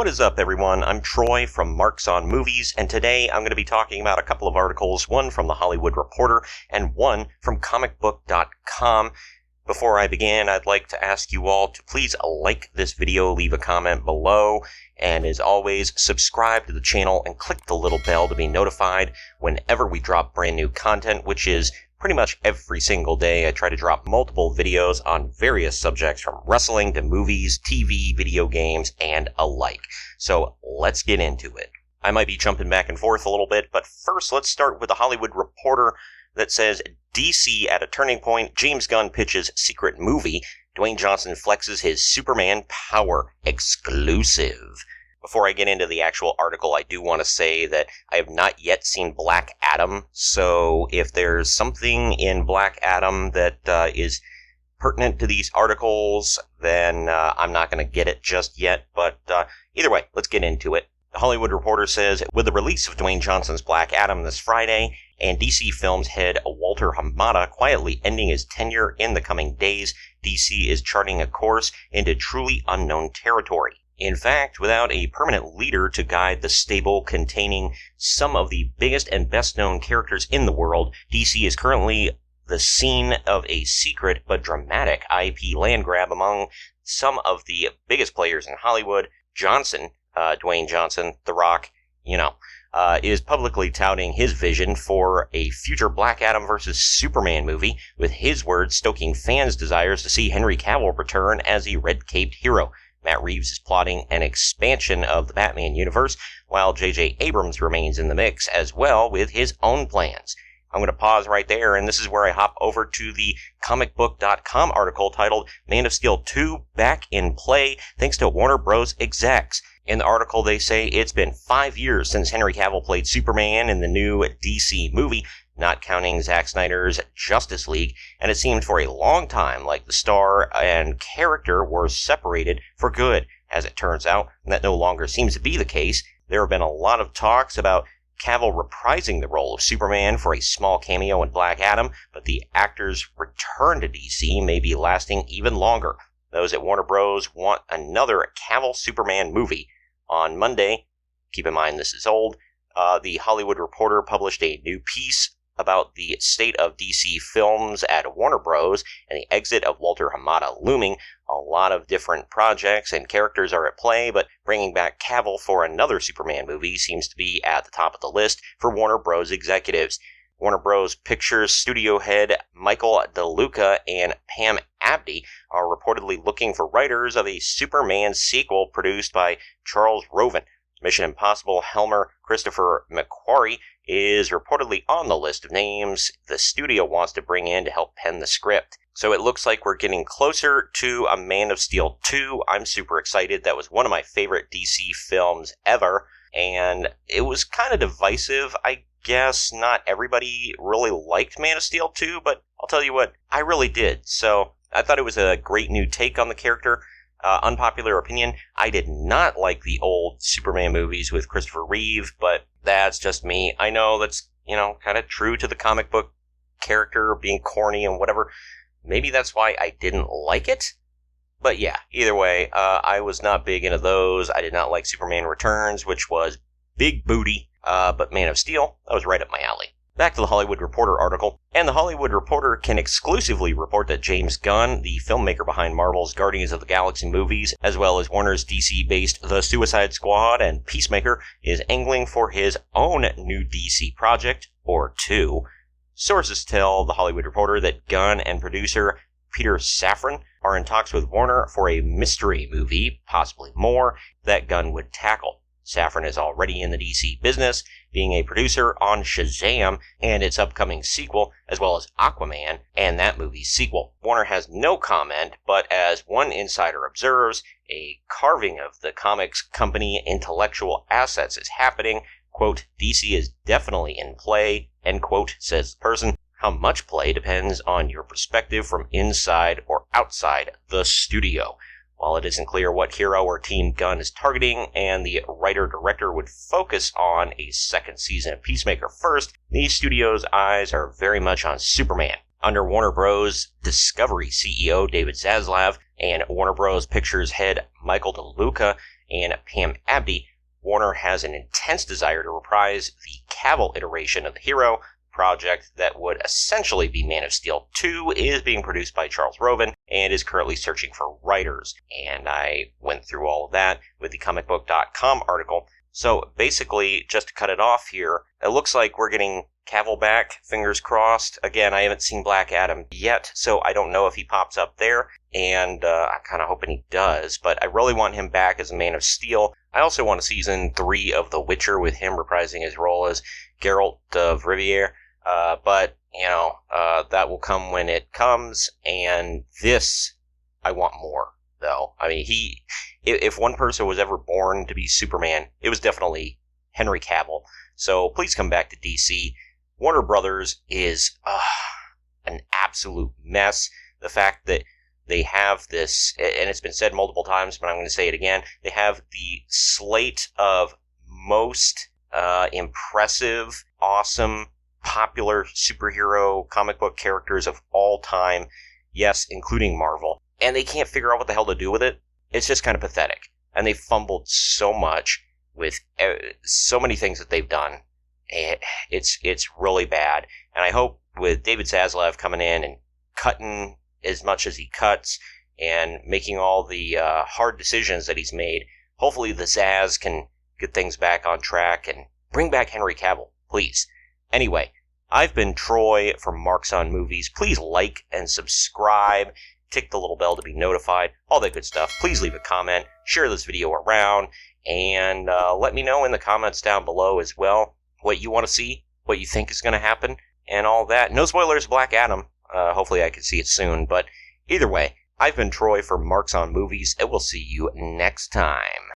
What is up, everyone? I'm Troy from Marks on Movies, and today I'm going to be talking about a couple of articles, one from The Hollywood Reporter and one from comicbook.com. Before I begin, I'd like to ask you all to please like this video, leave a comment below, and as always, subscribe to the channel and click the little bell to be notified whenever we drop brand new content, which is pretty much every single day. I try to drop multiple videos on various subjects from wrestling to movies, TV, video games, and alike. So let's get into it. I might be jumping back and forth a little bit, but first let's start with The Hollywood Reporter that says, DC at a turning point, James Gunn pitches secret movie, Dwayne Johnson flexes his Superman power, exclusive. Before I get into the actual article, I do want to say that I have not yet seen Black Adam, so if there's something in Black Adam that is pertinent to these articles, then I'm not going to get it just yet, but either way, let's get into it. The Hollywood Reporter says, with the release of Dwayne Johnson's Black Adam this Friday, and DC Films head Walter Hamada quietly ending his tenure in the coming days, DC is charting a course into truly unknown territory. In fact, without a permanent leader to guide the stable containing some of the biggest and best-known characters in the world, DC is currently the scene of a secret but dramatic IP land grab among some of the biggest players in Hollywood. Johnson, Dwayne Johnson, The Rock, is publicly touting his vision for a future Black Adam vs. Superman movie, with his words stoking fans' desires to see Henry Cavill return as a red-caped hero. Matt Reeves is plotting an expansion of the Batman universe, while J.J. Abrams remains in the mix as well with his own plans. I'm going to pause right there, and this is where I hop over to the comicbook.com article titled Man of Steel 2 Back in Play Thanks to Warner Bros. Execs. In the article, they say it's been 5 years since Henry Cavill played Superman in the new DC movie, not counting Zack Snyder's Justice League, and it seemed for a long time like the star and character were separated for good. As it turns out, that no longer seems to be the case. There have been a lot of talks about Cavill reprising the role of Superman for a small cameo in Black Adam, but the actor's return to DC may be lasting even longer. Those at Warner Bros. Want another Cavill Superman movie. On Monday, keep in mind this is old, the Hollywood Reporter published a new piece about the state of DC films at Warner Bros. And the exit of Walter Hamada looming. A lot of different projects and characters are at play, but bringing back Cavill for another Superman movie seems to be at the top of the list for Warner Bros. Executives. Warner Bros. Pictures studio head Michael DeLuca and Pam Abdy are reportedly looking for writers of a Superman sequel produced by Charles Roven. Mission Impossible helmer Christopher McQuarrie is reportedly on the list of names the studio wants to bring in to help pen the script. So it looks like we're getting closer to a Man of Steel 2. I'm super excited. That was one of my favorite DC films ever, and it was kind of divisive. I guess not everybody really liked Man of Steel 2, but I'll tell you what, I really did. So I thought it was a great new take on the character. Unpopular opinion, I did not like the old Superman movies with Christopher Reeve, but that's just me. I know that's, kind of true to the comic book character being corny and whatever. Maybe that's why I didn't like it. But yeah, either way, I was not big into those. I did not like Superman Returns, which was big booty, but Man of Steel, that was right up my alley. Back to the Hollywood Reporter article, and the Hollywood Reporter can exclusively report that James Gunn, the filmmaker behind Marvel's Guardians of the Galaxy movies, as well as Warner's DC-based The Suicide Squad and Peacemaker, is angling for his own new DC project, or two. Sources tell the Hollywood Reporter that Gunn and producer Peter Safran are in talks with Warner for a mystery movie, possibly more, that Gunn would tackle. Safran is already in the DC business, being a producer on Shazam and its upcoming sequel, as well as Aquaman and that movie's sequel. Warner has no comment, but as one insider observes, a carving of the comics company intellectual assets is happening. Quote, DC is definitely in play, end quote, says the person. How much play depends on your perspective from inside or outside the studio. While it isn't clear what hero or team Gunn is targeting, and the writer-director would focus on a second season of Peacemaker first, these studios' eyes are very much on Superman. Under Warner Bros. Discovery CEO David Zaslav and Warner Bros. Pictures head Michael DeLuca, and Pam Abdy, Warner has an intense desire to reprise the Cavill iteration of the hero. Project that would essentially be Man of Steel 2 is being produced by Charles Roven and is currently searching for writers. And I went through all of that with the comicbook.com article. So basically, just to cut it off here, it looks like we're getting Cavill back, fingers crossed. Again, I haven't seen Black Adam yet, so I don't know if he pops up there, and I'm kind of hoping he does, but I really want him back as a Man of Steel. I also want a season 3 of The Witcher with him reprising his role as Geralt of Rivia. But, that will come when it comes, and this, I want more, though. I mean, if one person was ever born to be Superman, it was definitely Henry Cavill. So please come back to DC. Warner Brothers is an absolute mess. The fact that they have this, and it's been said multiple times, but I'm going to say it again, they have the slate of most impressive, awesome, popular superhero comic book characters of all time, yes, including Marvel, and they can't figure out what the hell to do with it. It's just kind of pathetic, and they fumbled so much with so many things that they've done. It's really bad, and I hope with David Zaslav coming in and cutting as much as he cuts and making all the hard decisions that he's made, hopefully the Zaz can get things back on track and bring back Henry Cavill, please. Anyway, I've been Troy from Marks on Movies. Please like and subscribe. Tick the little bell to be notified. All that good stuff. Please leave a comment. Share this video around. And let me know in the comments down below as well what you want to see, what you think is going to happen, and all that. No spoilers, Black Adam. Hopefully I can see it soon. But either way, I've been Troy from Marks on Movies, and we'll see you next time.